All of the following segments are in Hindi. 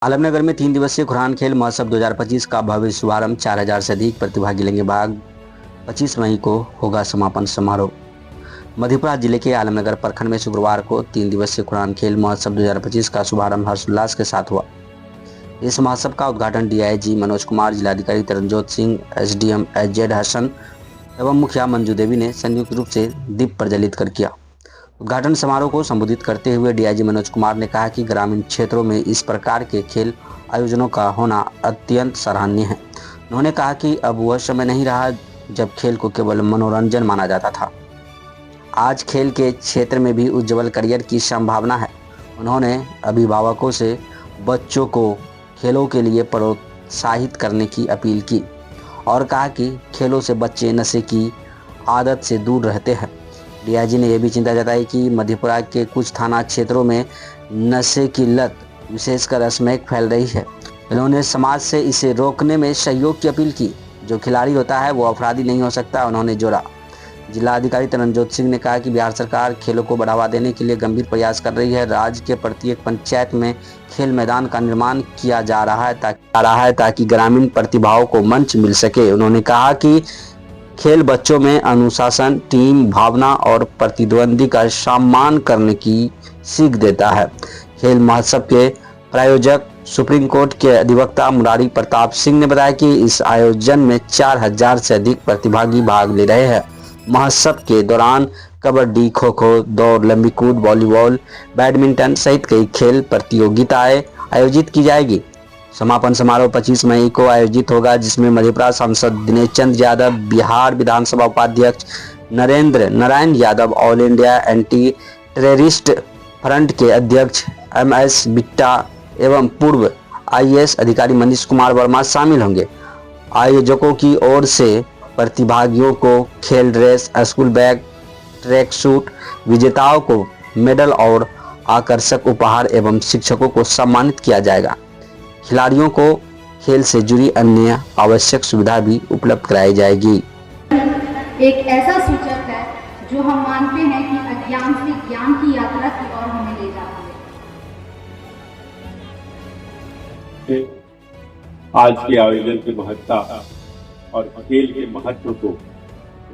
आलमनगर में 3 दिवसीय खुरान खेल महोत्सव 2025 का भव्य शुभारंभ। 4,000 से अधिक प्रतिभागी लेंगे भाग। 25 मई को होगा समापन समारोह। मधेपुरा जिले के आलमनगर प्रखंड में शुक्रवार को 3 दिवसीय खुरान खेल महोत्सव 2025 का शुभारंभ हर्षोल्लास के साथ हुआ। इस महोत्सव का उद्घाटन डीआईजी मनोज कुमार, जिलाधिकारी तरनजोत सिंह, एसडीएम एजेड हसन एवं मुखिया मंजू देवी ने संयुक्त रूप से दीप प्रज्वलित कर किया। उद्घाटन समारोह को संबोधित करते हुए डीआईजी मनोज कुमार ने कहा कि ग्रामीण क्षेत्रों में इस प्रकार के खेल आयोजनों का होना अत्यंत सराहनीय है। उन्होंने कहा कि अब वह समय नहीं रहा जब खेल को केवल मनोरंजन माना जाता था। आज खेल के क्षेत्र में भी उज्जवल करियर की संभावना है। उन्होंने अभिभावकों से बच्चों को खेलों के लिए प्रोत्साहित करने की अपील की और कहा कि खेलों से बच्चे नशे की आदत से दूर रहते हैं। डीआईजी ने यह भी चिंता जताई कि मधेपुरा के कुछ थाना क्षेत्रों में नशे की लत विशेषकर अश्मैक फैल रही है। उन्होंने समाज से इसे रोकने में सहयोग की अपील की। जो खिलाड़ी होता है वो अपराधी नहीं हो सकता, उन्होंने जोड़ा। जिलाधिकारी तरनजोत सिंह ने कहा कि बिहार सरकार खेलों को बढ़ावा देने के लिए गंभीर प्रयास कर रही है। राज्य के प्रत्येक पंचायत में खेल मैदान का निर्माण किया जा रहा है ताकि ग्रामीण प्रतिभाओं को मंच मिल सके। उन्होंने कहा कि खेल बच्चों में अनुशासन, टीम भावना और प्रतिद्वंदी का सम्मान करने की सीख देता है। खेल महोत्सव के प्रायोजक सुप्रीम कोर्ट के अधिवक्ता मुरारी प्रताप सिंह ने बताया कि इस आयोजन में 4,000 से अधिक प्रतिभागी भाग ले रहे हैं। महोत्सव के दौरान कबड्डी, खो खो, दौड़, लंबी कूद, वॉलीबॉल, बैडमिंटन सहित कई खेल प्रतियोगिताएं आयोजित की जाएगी। समापन समारोह 25 मई को आयोजित होगा, जिसमें मधेपुरा सांसद दिनेश चंद्र यादव, बिहार विधानसभा उपाध्यक्ष Narendra Narayan Yadav, all India anti terrorist front के अध्यक्ष MS बिट्टा एवं पूर्व IAS अधिकारी मनीष कुमार वर्मा शामिल होंगे। आयोजकों की ओर से प्रतिभागियों को खेल dress, school bag, track suit, विजेताओं को मेडल और आकर्षक उपहार एवं शिक्षकों को सम्मानित किया जाएगा। खिलाड़ियों को खेल से जुड़ी अन्य आवश्यक सुविधा भी उपलब्ध कराई जाएगी। एक ऐसा सूचक है जो हम मानते हैं कि अज्ञान से ज्ञान की यात्रा की ओर हमें ले जाती है। आज के आयोजन की महत्ता और खेल के महत्व को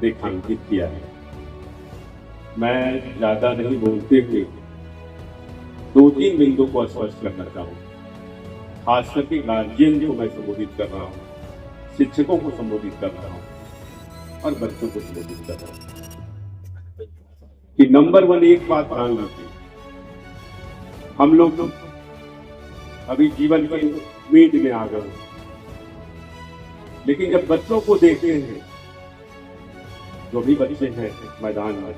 रेखांकित किया है। मैं ज्यादा नहीं बोलते हुए 2-3 बिंदु को स्पष्ट करना चाहूँगा। खास करके गार्जियन को मैं संबोधित कर रहा हूँ, शिक्षकों को संबोधित कर रहा हूँ और बच्चों को संबोधित कर रहा हूँ कि नंबर 1 एक बात ध्यान रखिए, हम लोग अभी जीवन के उम्मीद में आ गए, लेकिन जब बच्चों को देखते हैं, जो भी बच्चे हैं मैदान में,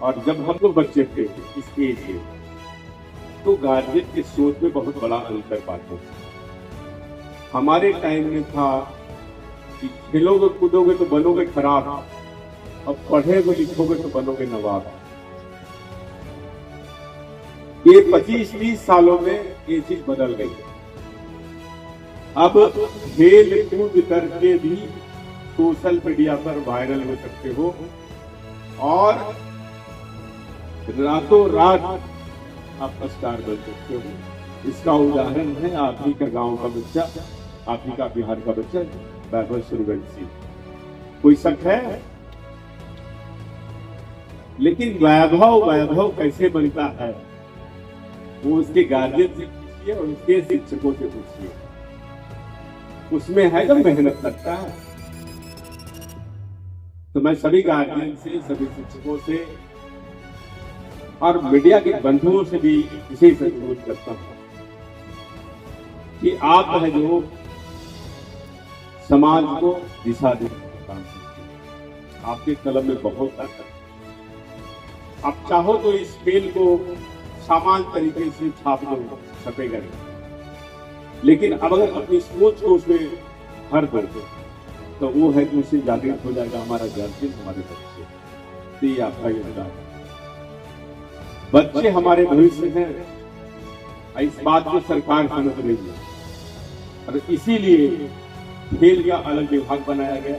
और जब हम लोग बच्चे थे इस एज के, तो गार्जियन की सोच में बहुत बड़ा अंतर पाते हैं। हमारे टाइम में था कि खेलोगे कूदोगे तो बनोगे खराब, अब पढ़ोगे लिखोगे तो बनोगे नवाब। ये 25-20 सालों में ये चीज बदल गई। अब खेल कूद करके भी सोशल मीडिया पर वायरल हो सकते हो और रातों रात आप स्टार बन सकते हो। इसका उदाहरण है आप ही का गांव का बच्चा, आप ही का बिहार का बच्चा वैभव सूर्यवंशी। कोई शक है? लेकिन वैभव कैसे बनता है वो उसके गार्जियन से पूछिए और उसके शिक्षकों से पूछिए। उसमें है जब मेहनत लगता है। तो मैं सभी गार्जियन से, सभी शिक्षकों से और मीडिया के बंधुओं से भी इसे अनुरोध करता हूं कि आप है जो समाज को दिशा देने का काम करते हैं। आपके कलम में बहुत ताकत। आप चाहो तो इस खेल को सामान्य तरीके से छाप दो, छपेगा नहीं, लेकिन अब अगर अपनी सोच को उसमें भर दो तो वो है कि उससे जागृत हो जाएगा हमारा गार्जियन, हमारे बच्चे। तो ये आपका योगदान है। बच्चे हमारे भविष्य हैं, इस बात को सरकार समझ रही है और इसीलिए खेल का अलग विभाग बनाया गया,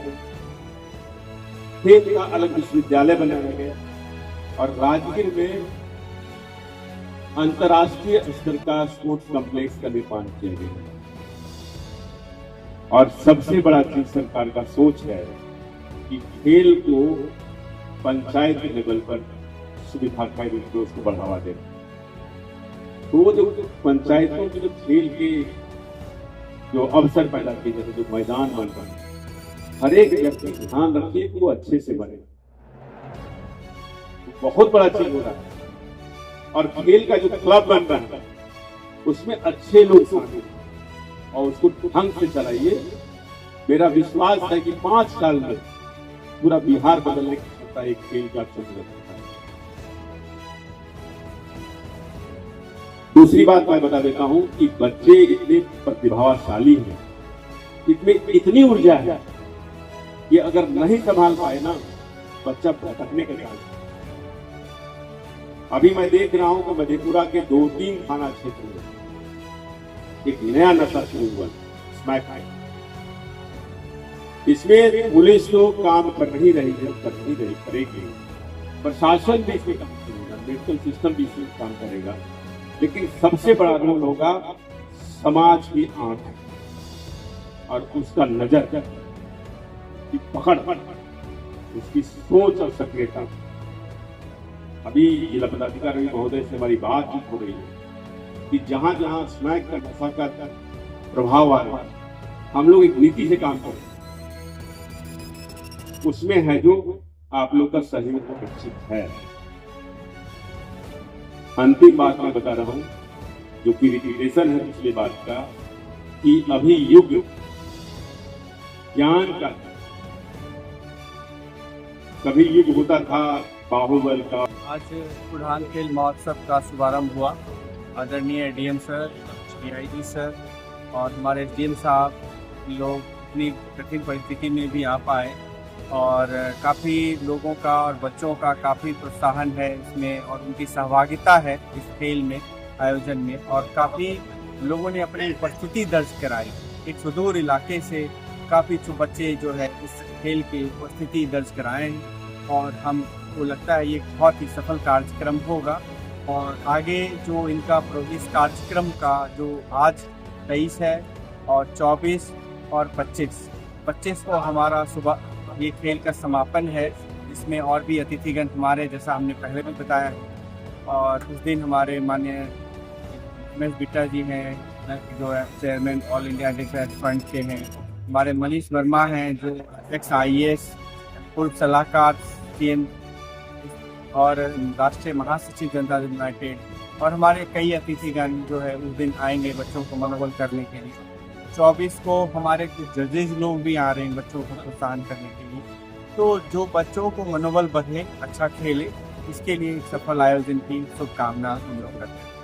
खेल का अलग विश्वविद्यालय बनाया गया और राजगीर में अंतर्राष्ट्रीय स्तर का स्पोर्ट्स कॉम्प्लेक्स का निर्माण किया गया है। और सबसे बड़ा चीज सरकार का सोच है कि खेल को पंचायत लेवल पर सुविधा का रूप में उसको बढ़ावा देना। तो जो पंचायतों के जो खेल के जो अवसर पैदा किए जाते, जो मैदान बन रहे, हर एक व्यक्ति ध्यान रखिए कि वो अच्छे से बने। बहुत बड़ा चीज हो रहा है। और खेल का जो क्लब बन रहा है उसमें अच्छे लोग शामिल और उसको ढंग से चलाइए। मेरा विश्वास है कि 5 साल में पूरा बिहार बदलने की क्षमता एक खेल का चल है। दूसरी बात मैं बता देता हूं कि बच्चे इतने प्रतिभाशाली हैं, इतनी इतनी ऊर्जा है कि अगर नहीं संभाल पाए ना, बच्चा भटकने के चांस। अभी मैं देख रहा हूं कि मधेपुरा के 2-3 थाना क्षेत्र में एक नया नशा शुरू हुआ, स्मैक फाइट। इसमें पुलिस तो काम कर नहीं रही है, करेगी। प्रशासन भी इसमें काम करेगा, मेडिकल सिस्टम भी इसमें काम करेगा, लेकिन सबसे बड़ा रोल होगा समाज की आंख और उसका नजर की पकड़, उसकी सोच और सक्रियता। अभी जिला पदाधिकारी महोदय से हमारी बातचीत हो रही है कि जहां जहां स्मैक का नशा का प्रभाव आ रहा है, हम लोग एक नीति से काम करें। उसमें है जो आप लोग का सहयोग अपेक्षित है। अंतिम बात मैं बता रहा हूं, जो कि रिपीटेशन है पिछली बात का, कि अभी युग ज्ञान का, कभी युग होता था बाहुबल का। आज कुढ़ान खेल महोत्सव का शुभारंभ हुआ। आदरणीय डीएम सर, डीआईजी सर और हमारे डीएम साहब लोग इतनी कठिन परिस्थिति में भी आ पाए और काफ़ी लोगों का और बच्चों का काफ़ी प्रोत्साहन है इसमें और उनकी सहभागिता है इस खेल में, आयोजन में, और काफ़ी लोगों ने अपनी उपस्थिति दर्ज कराई। एक सुदूर इलाके से काफ़ी बच्चे जो है इस खेल की उपस्थिति दर्ज कराए हैं और हमको लगता है ये बहुत ही सफल कार्यक्रम होगा। और आगे जो इनका इस कार्यक्रम का जो आज 23 है और 24 और 25 को हमारा सुबह ये खेल का समापन है, जिसमें और भी अतिथिगण हमारे, जैसा हमने पहले भी बताया है। और उस दिन हमारे माननीय रमेश बिट्टा जी हैं जो chairman all India defence fund के हैं, हमारे मनीष वर्मा हैं जो एक्स IAS पूर्व सलाहकार CM और राष्ट्रीय महासचिव जनता दल यूनाइटेड, और हमारे कई अतिथिगण जो है उस दिन आएंगे बच्चों को मनोबल करने के लिए। 24 को हमारे कुछ जजेस लोग भी आ रहे हैं बच्चों को प्रोत्साहन करने के लिए। तो जो बच्चों को मनोबल बढ़े, अच्छा खेले, इसके लिए सफल आयोजन की शुभकामना हम लोग करते हैं।